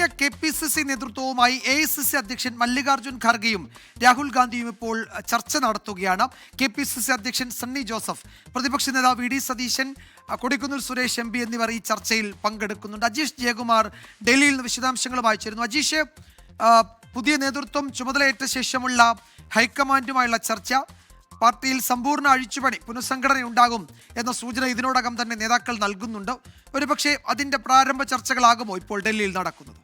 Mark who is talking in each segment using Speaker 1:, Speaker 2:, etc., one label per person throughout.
Speaker 1: പുതിയ KPCC നേതൃത്വവുമായി AICC അധ്യക്ഷൻ മല്ലികാർജ്ജുൻ ഖാർഗെയും രാഹുൽ ഗാന്ധിയും ഇപ്പോൾ ചർച്ച നടത്തുകയാണ്. KPCC അധ്യക്ഷൻ സണ്ണി ജോസഫ്, പ്രതിപക്ഷ നേതാവ് VD സതീശൻ, കൊടിക്കുന്നിൽ സുരേഷ് MP എന്നിവർ ഈ ചർച്ചയിൽ പങ്കെടുക്കുന്നുണ്ട്. അജീഷ് ജയകുമാർ ഡൽഹിയിൽ നിന്ന് വിശദാംശങ്ങളുമായി ചേരുന്നു. അജീഷ്, പുതിയ നേതൃത്വം ചുമതലയേറ്റ ശേഷമുള്ള ഹൈക്കമാൻഡുമായുള്ള ചർച്ച, പാർട്ടിയിൽ സമ്പൂർണ്ണ അഴിച്ചുപണി, പുനഃസംഘടനയുണ്ടാകും എന്ന സൂചന ഇതിനോടകം തന്നെ നേതാക്കൾ നൽകുന്നുണ്ട്. ഒരുപക്ഷെ അതിന്റെ പ്രാരംഭ ചർച്ചകളാകുമോ ഇപ്പോൾ ഡൽഹിയിൽ നടക്കുന്നത്?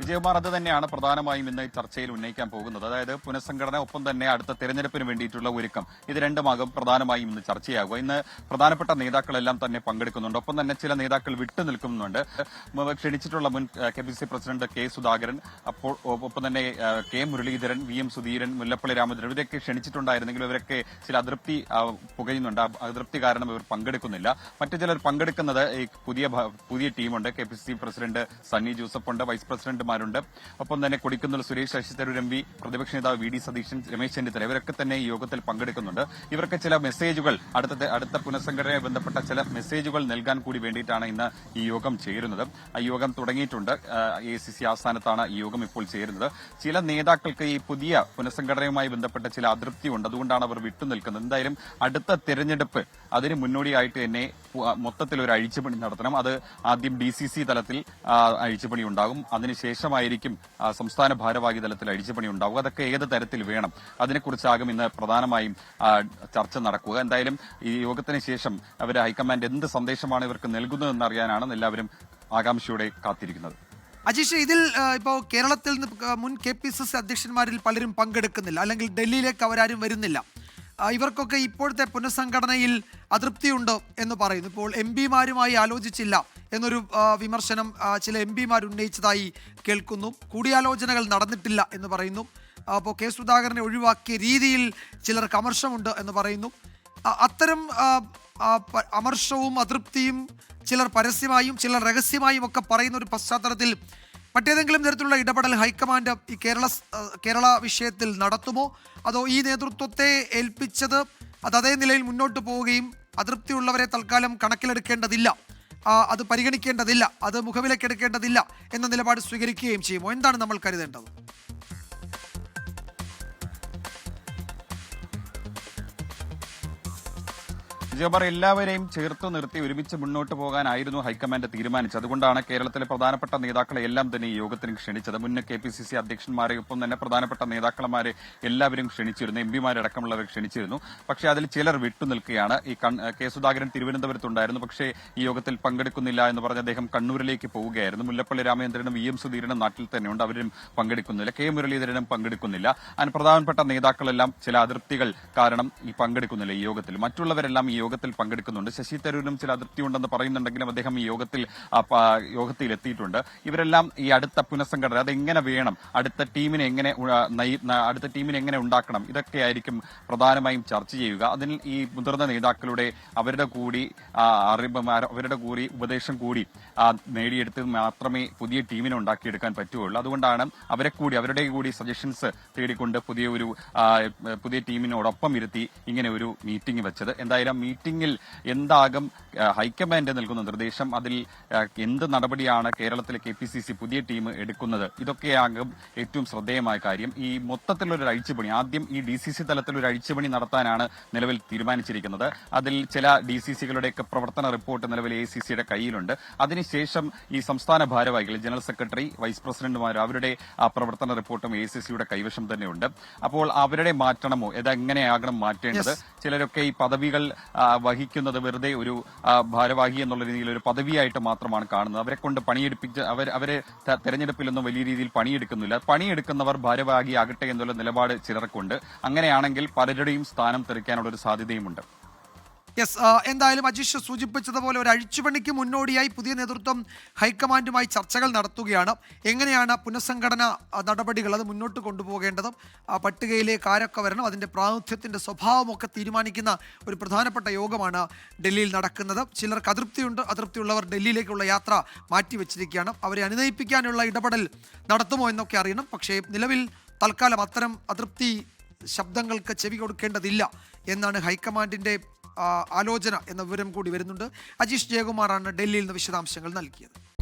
Speaker 2: വിജയകുമാർ, അത് തന്നെയാണ് പ്രധാനമായും ഇന്ന് ചർച്ചയിൽ ഉന്നയിക്കാൻ പോകുന്നത്. അതായത് പുനഃസംഘടന, ഒപ്പം തന്നെ അടുത്ത തെരഞ്ഞെടുപ്പിന് വേണ്ടിയിട്ടുള്ള ഒരുക്കം, ഇത് രണ്ടുമാകും പ്രധാനമായും ഇന്ന് ചർച്ചയാകുക. ഇന്ന് പ്രധാനപ്പെട്ട നേതാക്കളെല്ലാം തന്നെ പങ്കെടുക്കുന്നുണ്ട്. ഒപ്പം തന്നെ ചില നേതാക്കൾ വിട്ടുനിൽക്കുന്നുണ്ട്. ക്ഷണിച്ചിട്ടുള്ള മുൻ KPCC പ്രസിഡന്റ് K സുധാകരൻ, അപ്പോൾ ഒപ്പം തന്നെ K മുരളീധരൻ, VM സുധീരൻ, മുല്ലപ്പള്ളി രാമചന്ദ്രൻ, ഇവരൊക്കെ ക്ഷണിച്ചിട്ടുണ്ടായിരുന്നെങ്കിലും ഇവരൊക്കെ ചില അതൃപ്തി പുകയുന്നുണ്ട്. അതൃപ്തി കാരണം ഇവർ പങ്കെടുക്കുന്നില്ല. മറ്റു ചിലർ പങ്കെടുക്കുന്നത് ഈ പുതിയ ടീമുണ്ട്. KPCC പ്രസിഡന്റ് സണ്ണി ജോസഫ് ഉണ്ട്, വൈസ് പ്രസിഡന്റുമാരുണ്ട്, ഒപ്പം തന്നെ കൊടിക്കുന്നിൽ സുരേഷ്, ശശി തരൂർ MP, പ്രതിപക്ഷ നേതാവ് VD സതീശൻ, രമേശ് ചെന്നിത്തല, ഇവരൊക്കെ തന്നെ ഈ യോഗത്തിൽ പങ്കെടുക്കുന്നുണ്ട്. ഇവർക്ക് ചില മെസ്സേജുകൾ, അടുത്ത പുനഃസംഘടനയുമായി ബന്ധപ്പെട്ട ചില മെസ്സേജുകൾ നൽകാൻ കൂടി വേണ്ടിയിട്ടാണ് ഇന്ന് ഈ യോഗം ചേരുന്നത്. ഈ യോഗം തുടങ്ങിയിട്ടുണ്ട്. AICC ആസ്ഥാനത്താണ് ഈ യോഗം ഇപ്പോൾ ചേരുന്നത്. ചില നേതാക്കൾക്ക് ഈ പുതിയ പുനഃസംഘടനയുമായി ബന്ധപ്പെട്ട ചില അതൃപ്തിയുണ്ട്. അതുകൊണ്ടാണ് അവർ വിട്ടുനിൽക്കുന്നത്. എന്തായാലും അടുത്ത തെരഞ്ഞെടുപ്പ്, അതിന് മുന്നോടിയായിട്ട് തന്നെ മൊത്തത്തിൽ ഒരു അഴിച്ചുപണി നടത്തണം. അത് ആദ്യം DCC തലത്തിൽ അഴിച്ചുപണി ഉണ്ടാകും, അതിനുശേഷമായിരിക്കും സംസ്ഥാന ഭാരവാഹി തലത്തിൽ അഴിച്ചുപണി ഉണ്ടാവുക. അതൊക്കെ ഏത് തരത്തിൽ വേണം, അതിനെക്കുറിച്ചാകും ഇന്ന് പ്രധാനമായും ചർച്ച നടക്കുക. എന്തായാലും ഈ യോഗത്തിന് ശേഷം ഹൈക്കമാൻഡ് എന്ത് സന്ദേശമാണ് ഇവർക്ക് നൽകുന്നതെന്ന് അറിയാനാണ് എല്ലാവരും ആകാംക്ഷയോടെ കാത്തിരിക്കുന്നത്.
Speaker 1: അജീഷ്, ഇതിൽ ഇപ്പോൾ കേരളത്തിൽ നിന്ന് മുൻ KPCC അധ്യക്ഷന്മാരിൽ പലരും പങ്കെടുക്കുന്നില്ല, അല്ലെങ്കിൽ ഡൽഹിയിലേക്ക് അവരാരും വരുന്നില്ല. ഇവർക്കൊക്കെ ഇപ്പോഴത്തെ പുനഃസംഘടനയിൽ അതൃപ്തിയുണ്ട് എന്ന് പറയുന്നു. ഇപ്പോൾ MP-മാരുമായി ആലോചിച്ചില്ല എന്നൊരു വിമർശനം ചില MP-മാർ ഉന്നയിച്ചതായി കേൾക്കുന്നു. കൂടിയാലോചനകൾ നടന്നിട്ടില്ല എന്ന് പറയുന്നു. അപ്പോൾ K സുധാകരനെ ഒഴിവാക്കിയ രീതിയിൽ ചിലർക്ക് അമർഷമുണ്ട് എന്ന് പറയുന്നു. അത്തരം അമർഷവും അതൃപ്തിയും ചിലർ പരസ്യമായും ചിലർ രഹസ്യമായും ഒക്കെ പറയുന്ന ഒരു പശ്ചാത്തലത്തിൽ മറ്റേതെങ്കിലും തരത്തിലുള്ള ഇടപെടൽ ഹൈക്കമാൻഡ് ഈ കേരള വിഷയത്തിൽ നടത്തുമോ? അതോ ഈ നേതൃത്വത്തെ ഏൽപ്പിച്ചത് അത് അതേ നിലയിൽ മുന്നോട്ട് പോവുകയും അതൃപ്തിയുള്ളവരെ തൽക്കാലം കണക്കിലെടുക്കേണ്ടതില്ല, അത് പരിഗണിക്കേണ്ടതില്ല, അത് മുഖവിലക്കെടുക്കേണ്ടതില്ല എന്ന നിലപാട് സ്വീകരിക്കുകയും ചെയ്യുമോ? എന്താണ് നമ്മൾ കരുതേണ്ടത്?
Speaker 2: വിജയകുമാർ, എല്ലാവരെയും ചേർത്ത് നിർത്തി ഒരുമിച്ച് മുന്നോട്ട് പോകാനായിരുന്നു ഹൈക്കമാൻഡ് തീരുമാനിച്ചത്. അതുകൊണ്ടാണ് കേരളത്തിലെ പ്രധാനപ്പെട്ട നേതാക്കളെ എല്ലാം തന്നെ ഈ യോഗത്തിന് ക്ഷണിച്ചത്. മുൻ KPCC അധ്യക്ഷന്മാരെ, ഒപ്പം തന്നെ പ്രധാനപ്പെട്ട നേതാക്കളമാരെ എല്ലാവരും ക്ഷണിച്ചിരുന്നു. MP-മാരടക്കമുള്ളവർ ക്ഷണിച്ചിരുന്നു. പക്ഷേ അതിൽ ചിലർ വിട്ടുനിൽക്കുകയാണ്. ഈ K സുധാകരൻ തിരുവനന്തപുരത്തുണ്ടായിരുന്നു, പക്ഷേ ഈ യോഗത്തിൽ പങ്കെടുക്കുന്നില്ല എന്ന് പറഞ്ഞ് അദ്ദേഹം കണ്ണൂരിലേക്ക് പോവുകയായിരുന്നു. മുല്ലപ്പള്ളി രാമചന്ദ്രനും VM സുധീരനും നാട്ടിൽ തന്നെയുണ്ട്, അവരും പങ്കെടുക്കുന്നില്ല. K മുരളീധരനും പങ്കെടുക്കുന്നില്ല. അതിന് പ്രധാനപ്പെട്ട നേതാക്കളെല്ലാം ചില അതൃപ്തികൾ കാരണം ഈ പങ്കെടുക്കുന്നില്ല ഈ യോഗത്തിൽ. മറ്റുള്ളവരെല്ലാം ഈ യോഗത്തിൽ പങ്കെടുക്കുന്നുണ്ട്. ശശി തരൂരിനും ചില അതൃപ്തി ഉണ്ടെന്ന് പറയുന്നുണ്ടെങ്കിലും അദ്ദേഹം ഈ യോഗത്തിൽ എത്തിയിട്ടുണ്ട്. ഇവരെല്ലാം ഈ അടുത്ത പുനഃസംഘടന അതെങ്ങനെ വേണം, അടുത്ത ടീമിനെ എങ്ങനെ ഉണ്ടാക്കണം, ഇതൊക്കെയായിരിക്കും പ്രധാനമായും ചർച്ച ചെയ്യുക. അതിൽ ഈ മുതിർന്ന നേതാക്കളുടെ അവരുടെ കൂടി ഉപദേശം കൂടി നേടിയെടുത്ത് മാത്രമേ പുതിയ ടീമിനെ ഉണ്ടാക്കിയെടുക്കാൻ പറ്റുകയുള്ളൂ. അതുകൊണ്ടാണ് അവരുടെ കൂടി സജഷൻസ് തേടിക്കൊണ്ട് പുതിയ ടീമിനോടൊപ്പം ഇരുത്തി ഇങ്ങനെ ഒരു മീറ്റിംഗ് വെച്ചത്. എന്തായാലും മീറ്റിംഗിൽ എന്താകും ഹൈക്കമാൻഡ് നൽകുന്ന നിർദ്ദേശം, അതിൽ എന്ത് നടപടിയാണ് കേരളത്തിലെ KPCC പുതിയ ടീം എടുക്കുന്നത്, ഇതൊക്കെയാകും ഏറ്റവും ശ്രദ്ധേയമായ കാര്യം. ഈ മൊത്തത്തിലൊരു അഴിച്ചുപണി, ആദ്യം ഈ DCC തലത്തിൽ ഒരു അഴിച്ചുപണി നടത്താനാണ് നിലവിൽ തീരുമാനിച്ചിരിക്കുന്നത്. അതിൽ ചില DCC-കളുടെയൊക്കെ പ്രവർത്തന റിപ്പോർട്ട് നിലവിൽ AICC-യുടെ കയ്യിലുണ്ട്. അതിനുശേഷം ഈ സംസ്ഥാന ഭാരവാഹികൾ, ജനറൽ സെക്രട്ടറി, വൈസ് പ്രസിഡന്റുമാർ, അവരുടെ ആ പ്രവർത്തന റിപ്പോർട്ടും AICC-യുടെ കൈവശം തന്നെയുണ്ട്. അപ്പോൾ അവരുടെ മാറ്റണമോ, ഇതെങ്ങനെയാകണം മാറ്റേണ്ടത്? ചിലരൊക്കെ ഈ പദവികൾ വഹിക്കുന്നത് വെറുതെ ഒരു ഭാരവാഹി എന്നുള്ള രീതിയിൽ ഒരു പദവിയായിട്ട് മാത്രമാണ് കാണുന്നത്. അവരെ കൊണ്ട് പണിയെടുപ്പിച്ച് അവരെ തെരഞ്ഞെടുപ്പിലൊന്നും വലിയ രീതിയിൽ പണിയെടുക്കുന്നില്ല. പണിയെടുക്കുന്നവർ ഭാരവാഹി ആകട്ടെ എന്നുള്ള നിലപാട് ചിലർക്കുണ്ട്. അങ്ങനെയാണെങ്കിൽ പലരുടെയും സ്ഥാനം തെറിക്കാനുള്ള ഒരു സാധ്യതയുമുണ്ട്.
Speaker 1: എന്തായാലും അജീഷ് സൂചിപ്പിച്ചതുപോലെ ഒരു അഴിച്ചുപണിക്ക് മുന്നോടിയായി പുതിയ നേതൃത്വം ഹൈക്കമാൻഡുമായി ചർച്ചകൾ നടത്തുകയാണ്. എങ്ങനെയാണ് പുനഃസംഘടന നടപടികൾ അത് മുന്നോട്ട് കൊണ്ടുപോകേണ്ടത്, പട്ടികയിലേക്ക് ആരൊക്കെ വരണം, അതിൻ്റെ പ്രാതിനിധ്യത്തിൻ്റെ സ്വഭാവമൊക്കെ തീരുമാനിക്കുന്ന ഒരു പ്രധാനപ്പെട്ട യോഗമാണ് ഡൽഹിയിൽ നടക്കുന്നത്. ചിലർക്ക് അതൃപ്തിയുണ്ട്, അതൃപ്തിയുള്ളവർ ഡൽഹിയിലേക്കുള്ള യാത്ര മാറ്റിവെച്ചിരിക്കുകയാണ്. അവരെ അനുനയിപ്പിക്കാനുള്ള ഇടപെടൽ നടത്തുമോ എന്നൊക്കെ അറിയണം. പക്ഷേ നിലവിൽ തൽക്കാലം അത്തരം അതൃപ്തി ശബ്ദങ്ങൾക്ക് ചെവി കൊടുക്കേണ്ടതില്ല എന്നാണ് ഹൈക്കമാൻഡിൻ്റെ ആലോചന എന്ന വിവരം കൂടി വരുന്നുണ്ട്. അജീഷ് ജയകുമാറാണ് ഡൽഹിയിൽ നിന്ന് വിശദാംശങ്ങൾ നൽകിയത്.